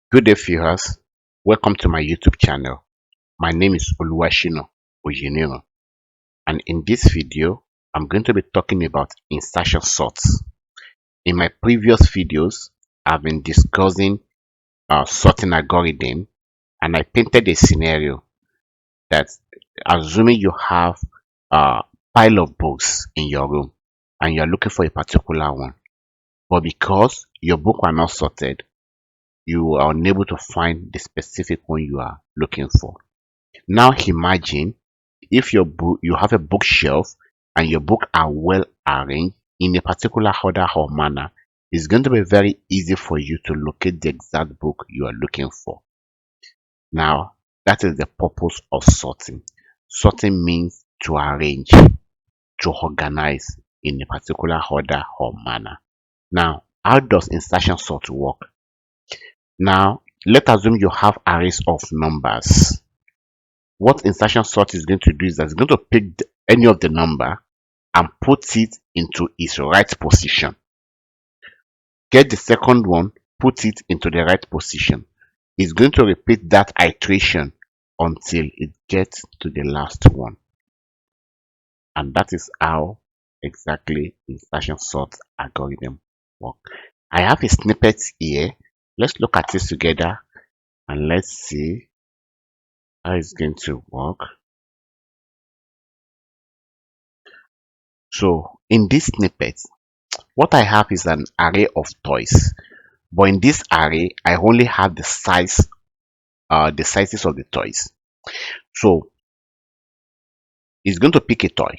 Good day, viewers. Welcome to my YouTube channel. My name is Oluwashina, Oyeniran, and in this video, I'm going to be talking about insertion sorts. In my previous videos, I've been discussing sorting algorithm, and I painted a scenario that, assuming you have a pile of books in your room and you're looking for a particular one, but because your book are not sorted, you are unable to find the specific one you are looking for. Now imagine if you have a bookshelf and your book are well arranged in a particular order or manner. It's going to be very easy for you to locate the exact book you are looking for. Now, that is the purpose of sorting. Sorting means to arrange, to organize in a particular order or manner. Now, how does insertion sort work? Now, let's assume you have arrays of numbers. What insertion sort is going to do is that it's going to pick any of the number and put it into its right position. Get the second one, put it into the right position. It's going to repeat that iteration until it gets to the last one. And that is how exactly insertion sort algorithm work. I have a snippet here. Let's look at this together and let's see how it's going to work. So in this snippet, what I have is an array of toys, but in this array, I only have the sizes of the toys. So it's going to pick a toy,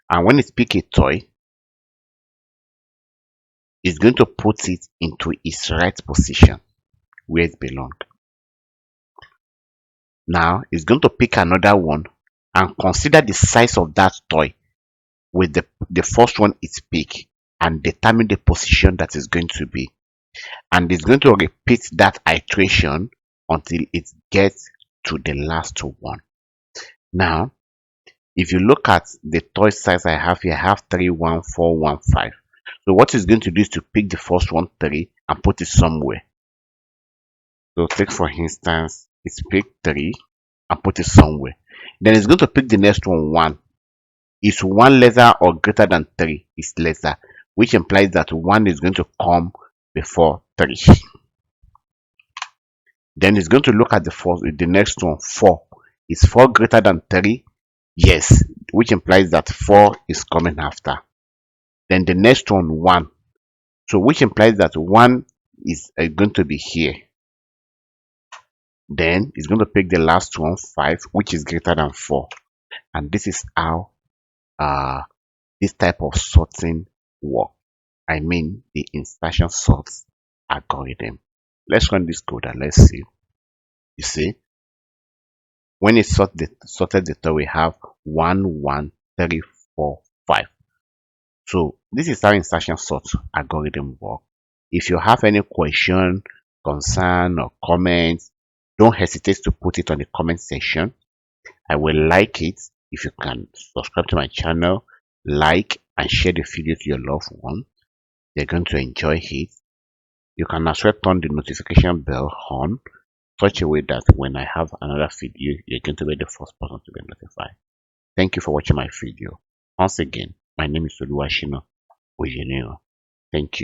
and when it pick a toy, it's going to put it into its right position where it belongs. Now it's going to pick another one and consider the size of that toy with the first one it's picked and determine the position that is going to be. And it's going to repeat that iteration until it gets to the last one. Now, if you look at the toy size I have here, I have 3, 1, 4, 1, 5. So what it's going to do is to pick the first one, 3, and put it somewhere. So take for instance, it's picked 3 and put it somewhere. Then it's going to pick the next one, 1. Is 1 lesser or greater than 3? Is lesser, which implies that 1 is going to come before 3. Then it's going to look at the next one, 4. Is 4 greater than 3? Yes, which implies that 4 is coming after. Then the next one, 1. So which implies that 1 is going to be here. Then it's going to pick the last one, 5, which is greater than 4. And this is how this type of sorting works. I mean the insertion sort algorithm. Let's run this code and let's see. You see, when it sorted the toy, we have 1, 1, 3, 4, 5. So this is how insertion sort algorithm works. If you have any question, concern, or comments, don't hesitate to put it on the comment section. I will like it if you can subscribe to my channel, like and share the video to your loved one. They're going to enjoy it. You can as well turn the notification bell on such a way that when I have another video, you're going to be the first person to be notified. Thank you for watching my video. Once again, my name is Oluwashina Oyeniran. Thank you.